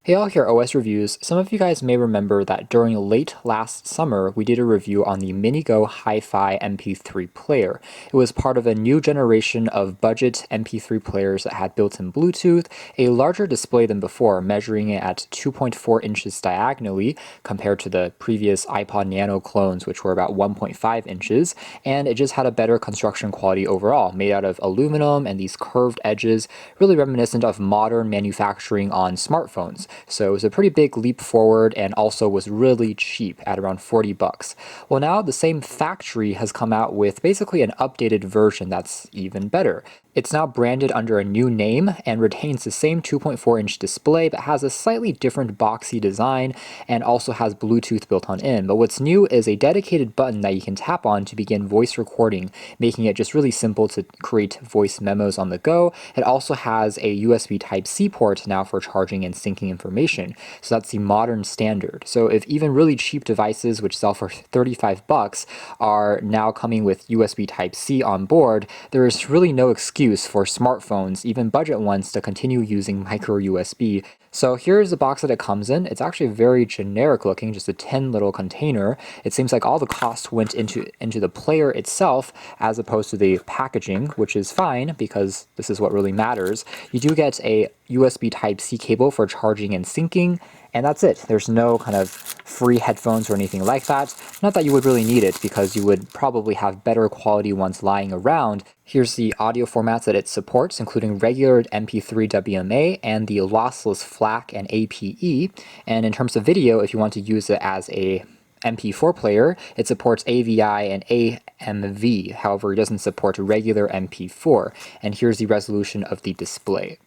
Hey all, here OS Reviews. Some of you guys may remember that during late last summer, we did a review on the MiniGo HiFi MP3 player. It was part of a new generation of budget MP3 players that had built-in Bluetooth, a larger display than before, measuring it at 2.4 inches diagonally compared to the previous iPod Nano clones, which were about 1.5 inches, and it just had a better construction quality overall, made out of aluminum and these curved edges, really reminiscent of modern manufacturing on smartphones. So it was a pretty big leap forward and also was really cheap at around 40 bucks. Well, now the same factory has come out with basically an updated version that's even better. It's now branded under a new name and retains the same 2.4-inch display but has a slightly different boxy design and also has Bluetooth built on in. But what's new is a dedicated button that you can tap on to begin voice recording, making it just really simple to create voice memos on the go. It also has a USB Type-C port now for charging and syncing information. So that's the modern standard. So if even really cheap devices which sell for 35 bucks are now coming with USB Type-C on board, there is really no excuse for smartphones, even budget ones, to continue using micro USB. So here's the box that it comes in. It's actually very generic looking, just a tin little container. It seems like all the cost went into the player itself as opposed to the packaging, which is fine because this is what really matters. You do get a USB Type-C cable for charging and syncing, and that's it. There's no kind of free headphones or anything like that. Not that you would really need it because you would probably have better quality ones lying around. Here's the audio formats that it supports, including regular MP3 WMA and the lossless FLAC and APE. And in terms of video, if you want to use it as a MP4 player, it supports AVI and AMV. However, it doesn't support regular MP4. And here's the resolution of the display.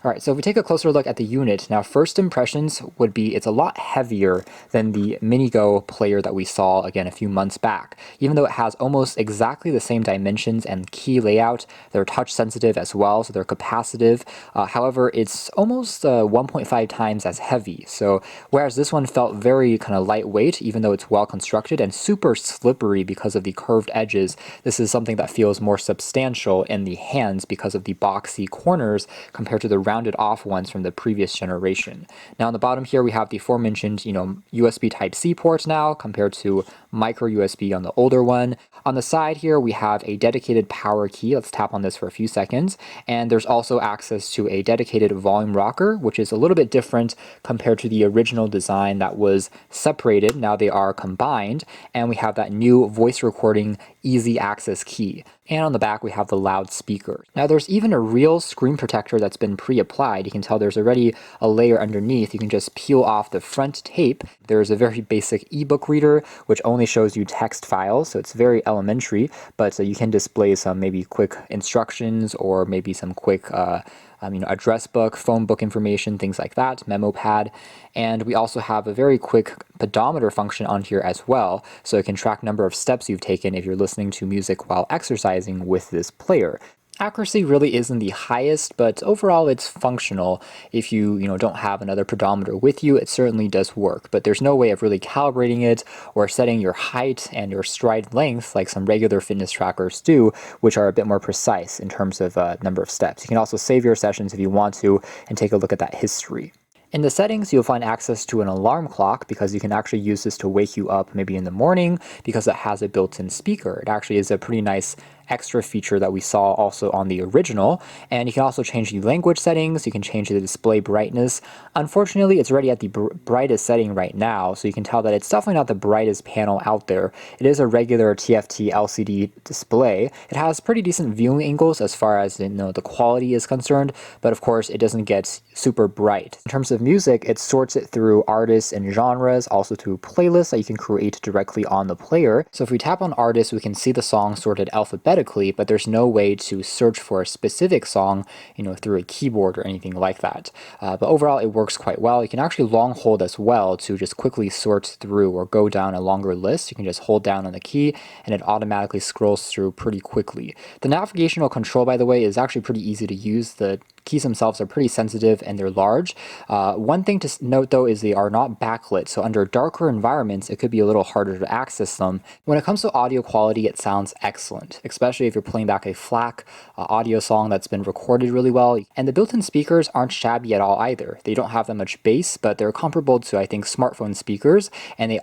Alright, so if we take a closer look at the unit, now first impressions would be it's a lot heavier than the MiniGo player that we saw again a few months back. Even though it has almost exactly the same dimensions and key layout, they're touch sensitive as well, so they're capacitive. However, it's almost 1.5 times as heavy. So whereas this one felt very kind of lightweight, even though it's well constructed, and super slippery because of the curved edges, this is something that feels more substantial in the hands because of the boxy corners compared to the rounded off ones from the previous generation. Now on the bottom here we have the aforementioned, USB Type-C ports now compared to micro USB on the older one. On the side here we have a dedicated power key. Let's tap on this for a few seconds. And there's also access to a dedicated volume rocker, which is a little bit different compared to the original design that was separated. Now they are combined, and we have that new voice recording easy access key. And on the back we have the loudspeaker. Now there's even a real screen protector that's been pre-applied. You can tell there's already a layer underneath. You can just peel off the front tape. There's a very basic eBook reader which only shows you text files, so it's very elementary, but you can display some maybe quick instructions or maybe some quick address book, phone book information, things like that, memo pad. And we also have a very quick pedometer function on here as well, so it can track number of steps you've taken if you're listening to music while exercising with this player. Accuracy really isn't the highest, but overall it's functional. If you don't have another pedometer with you, it certainly does work, but there's no way of really calibrating it or setting your height and your stride length like some regular fitness trackers do, which are a bit more precise in terms of number of steps. You can also save your sessions if you want to and take a look at that history. In the settings, you'll find access to an alarm clock because you can actually use this to wake you up maybe in the morning because it has a built-in speaker. It actually is a pretty nice extra feature that we saw also on the original. And you can also change the language settings. You can change the display brightness. Unfortunately, it's already at the brightest setting right now, so you can tell that it's definitely not the brightest panel out there. It is a regular TFT LCD display. It has pretty decent viewing angles as far as the quality is concerned, but of course it doesn't get super bright. In terms of music, it sorts it through artists and genres, also through playlists that you can create directly on the player. So if we tap on artists, we can see the songs sorted alphabetically, but there's no way to search for a specific song, through a keyboard or anything like that. But overall, it works quite well. You can actually long hold as well to just quickly sort through or go down a longer list. You can just hold down on the key and it automatically scrolls through pretty quickly. The navigational control, by the way, is actually pretty easy to use. The keys themselves are pretty sensitive and they're large. One thing to note though is they are not backlit, so under darker environments it could be a little harder to access them. When it comes to audio quality, it sounds excellent, especially if you're playing back a FLAC audio song that's been recorded really well. And the built-in speakers aren't shabby at all either. They don't have that much bass, but they're comparable to, I think, smartphone speakers, and they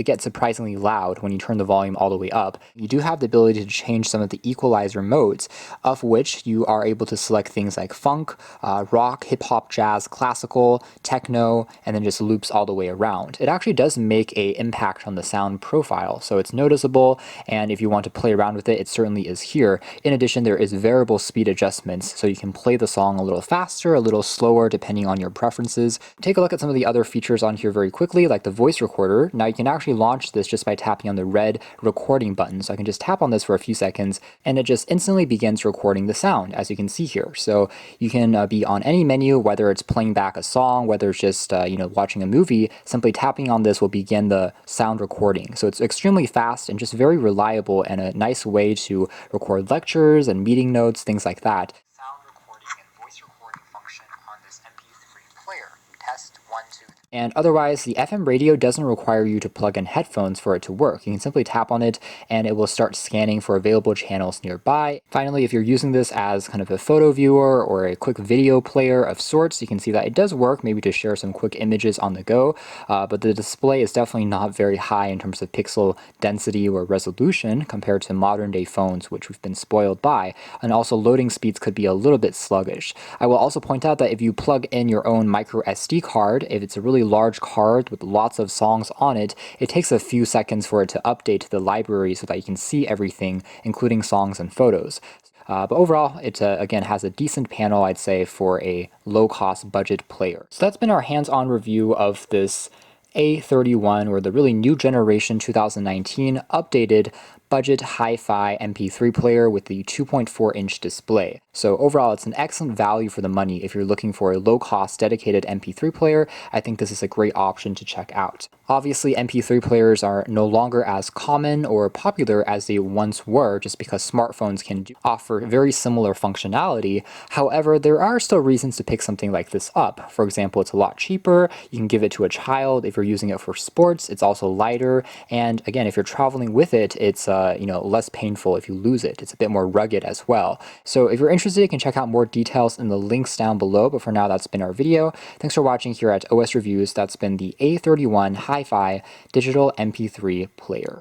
get surprisingly loud when you turn the volume all the way up. You do have the ability to change some of the equalizer modes, of which you are able to select things like funk, rock, hip-hop, jazz, classical, techno, and then just loops all the way around. It actually does make an impact on the sound profile, so it's noticeable, and if you want to play around with it, it certainly is here. In addition, there is variable speed adjustments, so you can play the song a little faster, a little slower, depending on your preferences. Take a look at some of the other features on here very quickly, like the voice recorder. Now you can actually launch this just by tapping on the red recording button. So I can just tap on this for a few seconds, and it just instantly begins recording the sound, as you can see here. So you can be on any menu, whether it's playing back a song, whether it's just watching a movie. Simply tapping on this will begin the sound recording. So it's extremely fast and just very reliable and a nice way to record lectures and meeting notes, things like that. Sound recording and voice recording function on this MP3 player. Test 1, 2, 3. And otherwise, the FM radio doesn't require you to plug in headphones for it to work. You can simply tap on it and it will start scanning for available channels nearby. Finally, if you're using this as kind of a photo viewer or a quick video player of sorts, you can see that it does work, maybe to share some quick images on the go, but the display is definitely not very high in terms of pixel density or resolution compared to modern day phones, which we've been spoiled by, and also loading speeds could be a little bit sluggish. I will also point out that if you plug in your own micro SD card, if it's a really large card with lots of songs on it, it takes a few seconds for it to update the library so that you can see everything, including songs and photos. But overall, it again has a decent panel, I'd say, for a low-cost budget player. So that's been our hands-on review of this A31, or the really new generation 2019 updated budget HiFi MP3 player with the 2.4-inch display. So overall, it's an excellent value for the money. If you're looking for a low-cost dedicated MP3 player, I think this is a great option to check out. Obviously, MP3 players are no longer as common or popular as they once were, just because smartphones can offer very similar functionality. However, there are still reasons to pick something like this up. For example, it's a lot cheaper. You can give it to a child if you're using it for sports. It's also lighter, and again, if you're traveling with it, it's less painful if you lose it. It's a bit more rugged as well. So if you're interested, you can check out more details in the links down below. But for now, that's been our video. Thanks for watching here at OS Reviews. That's been the A31 HiFi Digital MP3 Player.